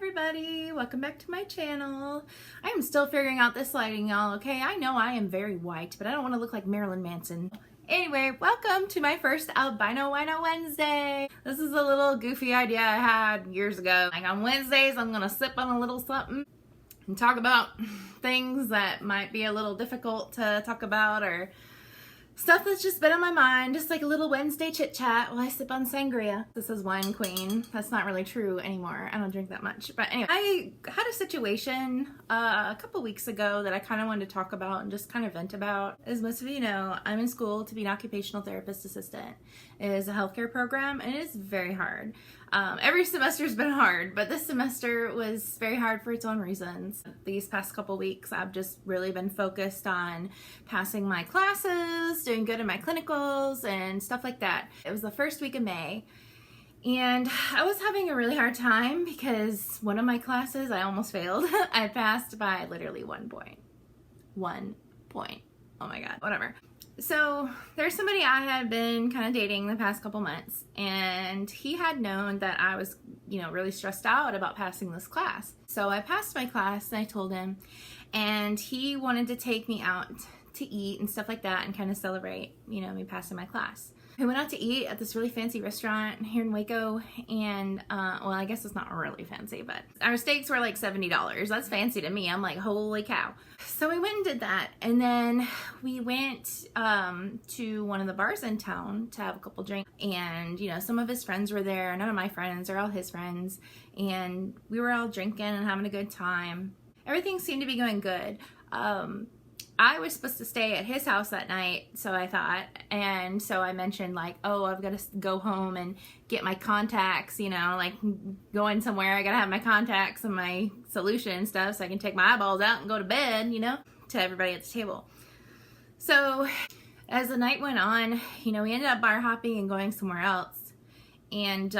everybody, welcome back to my channel. I am still figuring out this lighting, y'all, okay? I know I am very white, but I don't want to look like Marilyn Manson. Anyway, welcome to my first Albino Wino Wednesday. This is a little goofy idea I had years ago. Like on Wednesdays, I'm gonna sip on a little something and talk about things that might be a little difficult to talk about or stuff that's just been on my mind, just like a little Wednesday chit chat while I sip on sangria. This is Wine Queen. That's not really true anymore. I don't drink that much. But anyway, I had a situation a couple weeks ago that I kind of wanted to talk about and just kind of vent about. As most of you know, I'm in school to be an occupational therapist assistant. It is a healthcare program and it is very hard. Every semester's been hard, but this semester was very hard for its own reasons. These past couple weeks, I've just really been focused on passing my classes, doing good in my clinicals, and stuff like that. It was the first week of May, and I was having a really hard time because one of my classes I almost failed. I passed by literally 1 point. 1 point. Oh my god, whatever. So there's somebody I had been kind of dating the past couple months, and he had known that I was, really stressed out about passing this class. So I passed my class and I told him, and he wanted to take me out to eat and stuff like that and kind of celebrate, me passing my class. We went out to eat at this really fancy restaurant here in Waco, and well, I guess it's not really fancy, but our steaks were like $70. That's fancy to me. I'm like, holy cow. So we went and did that, and then we went to one of the bars in town to have a couple drinks, and some of his friends were there. None of my friends, they're all his friends, and we were all drinking and having a good time. Everything seemed to be going good. I was supposed to stay at his house that night, so I thought, and so I mentioned like, oh, I've got to go home and get my contacts, like going somewhere, I gotta have my contacts and my solution and stuff so I can take my eyeballs out and go to bed, to everybody at the table. So as the night went on, we ended up bar hopping and going somewhere else, and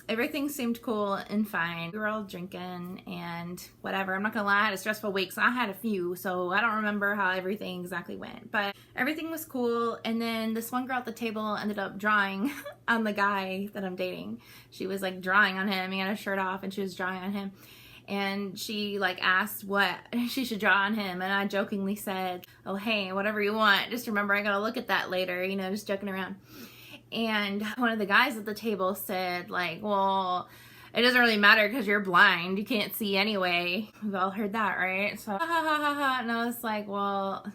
everything seemed cool and fine. We were all drinking and whatever. I'm not gonna lie, I had a stressful week, so I had a few, so I don't remember how everything exactly went. But everything was cool, and then this one girl at the table ended up drawing on the guy that I'm dating. She was like drawing on him. He had his shirt off and she was drawing on him. And she like asked what she should draw on him, and I jokingly said, oh hey, whatever you want. Just remember I gotta look at that later, just joking around. And one of the guys at the table said like, well, it doesn't really matter because you're blind. You can't see anyway. We've all heard that, right? So, ha ha ha ha ha. And I was like, well,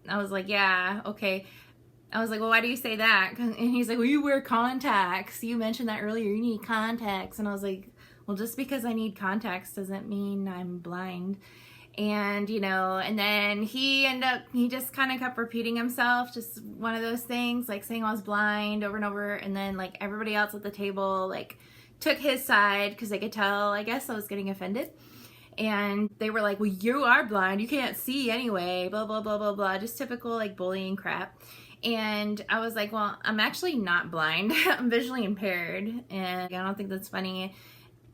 yeah, okay. I was like, well, why do you say that? And he's like, well, you wear contacts. You mentioned that earlier. You need contacts. And I was like, well, just because I need contacts doesn't mean I'm blind. And and then he just kind of kept repeating himself, just one of those things, like saying I was blind over and over. And then like everybody else at the table like took his side because they could tell, I guess, I was getting offended. And they were like, well, you are blind, you can't see anyway, blah blah blah blah blah, just typical like bullying crap. And I was like, well, I'm actually not blind. I'm visually impaired, and I don't think that's funny.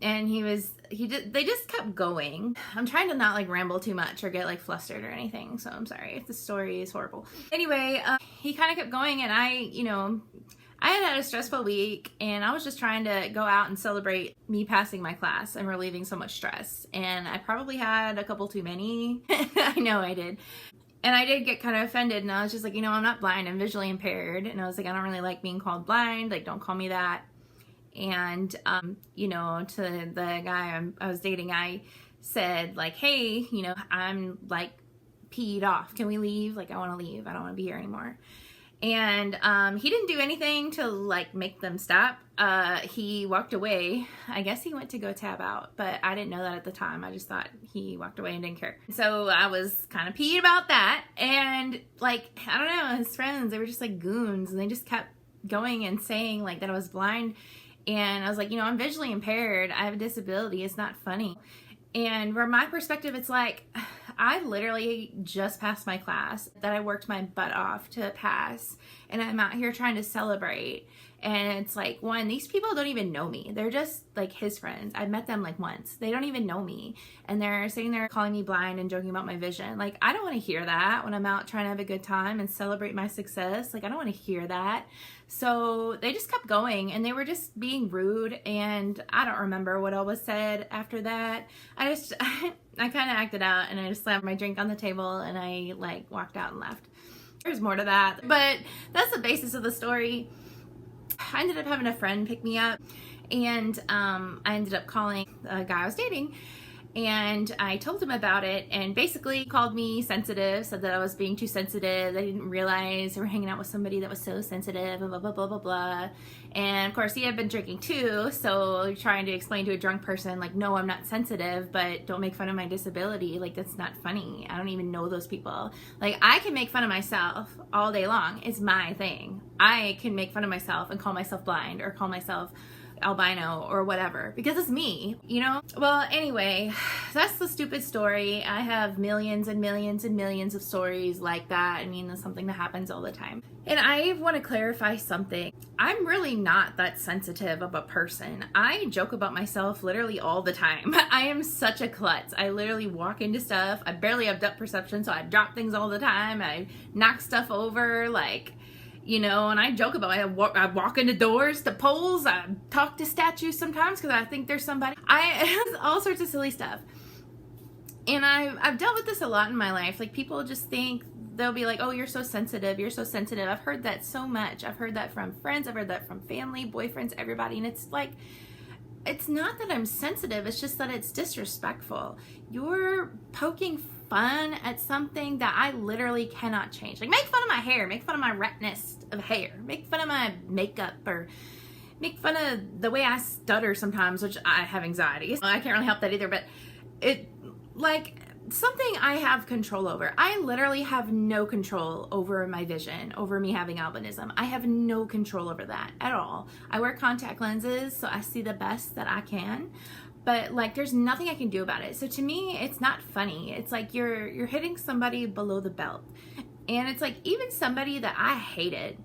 And they just kept going. I'm trying to not like ramble too much or get like flustered or anything, so I'm sorry if the story is horrible. Anyway, he kind of kept going, and I had a stressful week, and I was just trying to go out and celebrate me passing my class and relieving so much stress. And I probably had a couple too many. I know I did. And I did get kind of offended, and I was just like, I'm not blind, I'm visually impaired. And I was like, I don't really like being called blind, like don't call me that. And, to the guy I was dating, I said like, hey, I'm like peed off. Can we leave? Like, I want to leave. I don't want to be here anymore. And, he didn't do anything to like make them stop. He walked away. I guess he went to go tab out, but I didn't know that at the time. I just thought he walked away and didn't care. So I was kind of peed about that. And like, I don't know, his friends, they were just like goons, and they just kept going and saying like that I was blind. And I was like, I'm visually impaired. I have a disability. It's not funny. And from my perspective, it's like, I literally just passed my class that I worked my butt off to pass. And I'm out here trying to celebrate. And it's like, one, these people don't even know me. They're just like his friends. I've met them like once. They don't even know me. And they're sitting there calling me blind and joking about my vision. Like, I don't want to hear that when I'm out trying to have a good time and celebrate my success. Like, I don't want to hear that. So they just kept going, and they were just being rude. And I don't remember what all was said after that. I kind of acted out, and I just slammed my drink on the table, and I like walked out and left. There's more to that, but that's the basis of the story. I ended up having a friend pick me up, and I ended up calling the guy I was dating, and I told him about it, and basically called me sensitive, said that I was being too sensitive. They didn't realize they were hanging out with somebody that was so sensitive, and blah, blah, blah, blah, blah. And of course, he had been drinking too, so trying to explain to a drunk person, like, no, I'm not sensitive, but don't make fun of my disability. Like, that's not funny. I don't even know those people. Like, I can make fun of myself all day long. It's my thing. I can make fun of myself and call myself blind or call myself albino or whatever, because it's me, you know? Well, anyway, that's the stupid story. I have millions and millions and millions of stories like that. I mean, that's something that happens all the time. And I want to clarify something. I'm really not that sensitive of a person. I joke about myself literally all the time. I am such a klutz. I literally walk into stuff. I barely have depth perception, so I drop things all the time. I knock stuff over, like, you know, and I joke about it. I walk into doors, to poles, I talk to statues sometimes because I think there's somebody. All sorts of silly stuff. And I've dealt with this a lot in my life. Like, people just think, they'll be like, oh, you're so sensitive, you're so sensitive. I've heard that so much. I've heard that from friends, I've heard that from family, boyfriends, everybody. And it's like, it's not that I'm sensitive, it's just that it's disrespectful. You're poking fun at something that I literally cannot change. Like, make fun of my hair, make fun of my redness of hair, make fun of my makeup, or make fun of the way I stutter sometimes, which I have anxiety. I can't really help that either, but it, like, something I have control over. I literally have no control over my vision, over me having albinism. I have no control over that at all. I wear contact lenses, so I see the best that I can. But like, there's nothing I can do about it. So to me, it's not funny. It's like you're hitting somebody below the belt. And it's like, even somebody that I hated,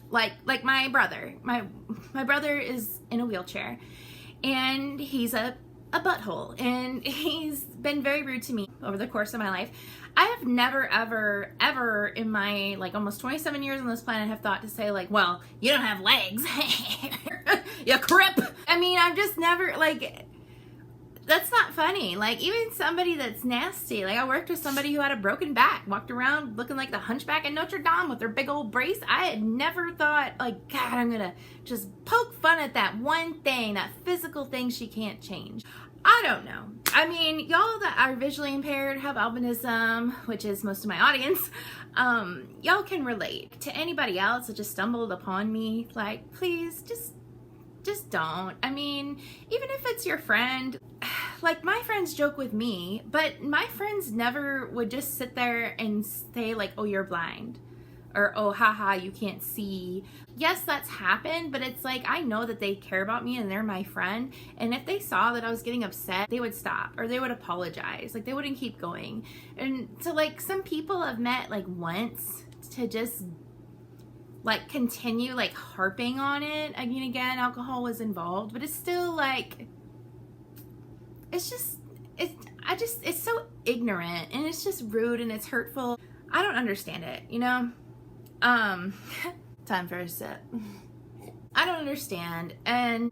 like my brother. My brother is in a wheelchair, and he's a butthole, and he's been very rude to me over the course of my life. I have never, ever in my like almost 27 years on this planet have thought to say like, well, you don't have legs, you crip. I mean, I've just never, like, that's not funny. Like, even somebody that's nasty, like, I worked with somebody who had a broken back, walked around looking like the hunchback in Notre Dame with their big old brace. I had never thought, like, God, I'm gonna just poke fun at that one thing, that physical thing she can't change. I don't know. I mean, y'all that are visually impaired, have albinism, which is most of my audience, y'all can relate. To anybody else that just stumbled upon me, like, please, just don't. I mean, even if it's your friend, like, my friends joke with me, but my friends never would just sit there and say like, oh, you're blind, or oh, haha, you can't see. Yes, that's happened, but it's like, I know that they care about me and they're my friend, and if they saw that I was getting upset, they would stop, or they would apologize. Like, they wouldn't keep going. And so, like, some people I've met like once to just like continue like harping on it. I mean, again, alcohol was involved, but it's still like, it's so ignorant, and it's just rude, and it's hurtful. I don't understand it, you know? Time for a sip. I don't understand, and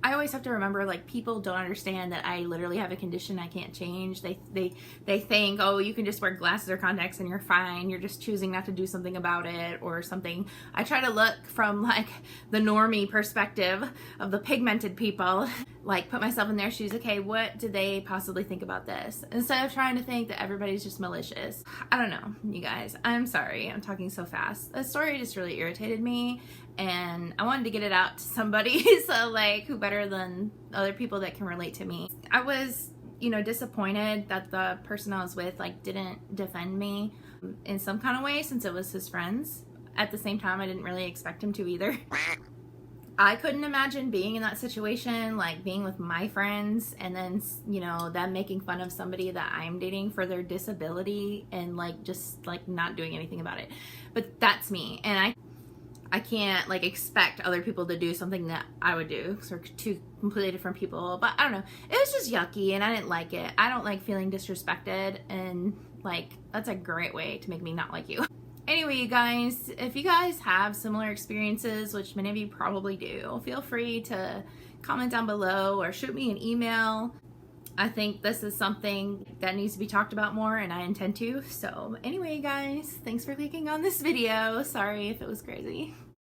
I always have to remember, like, people don't understand that I literally have a condition I can't change. They think, oh, you can just wear glasses or contacts and you're fine. You're just choosing not to do something about it or something. I try to look from, like, the normie perspective of the pigmented people, like, put myself in their shoes. Okay, what do they possibly think about this? Instead of trying to think that everybody's just malicious. I don't know, you guys. I'm sorry I'm talking so fast. The story just really irritated me, and I wanted to get it out to somebody, so, like, who better than other people that can relate to me. I was, you know, disappointed that the person I was with, like, didn't defend me in some kind of way, since it was his friends. At the same time, I didn't really expect him to either. I couldn't imagine being in that situation, like being with my friends and then, you know, them making fun of somebody that I'm dating for their disability and like just like not doing anything about it. But that's me, and I can't like expect other people to do something that I would do because we're two completely different people. But I don't know. It was just yucky and I didn't like it. I don't like feeling disrespected, and like that's a great way to make me not like you. Anyway, you guys, if you guys have similar experiences, which many of you probably do, feel free to comment down below or shoot me an email. I think this is something that needs to be talked about more, and I intend to. So anyway, guys, thanks for clicking on this video. Sorry if it was crazy.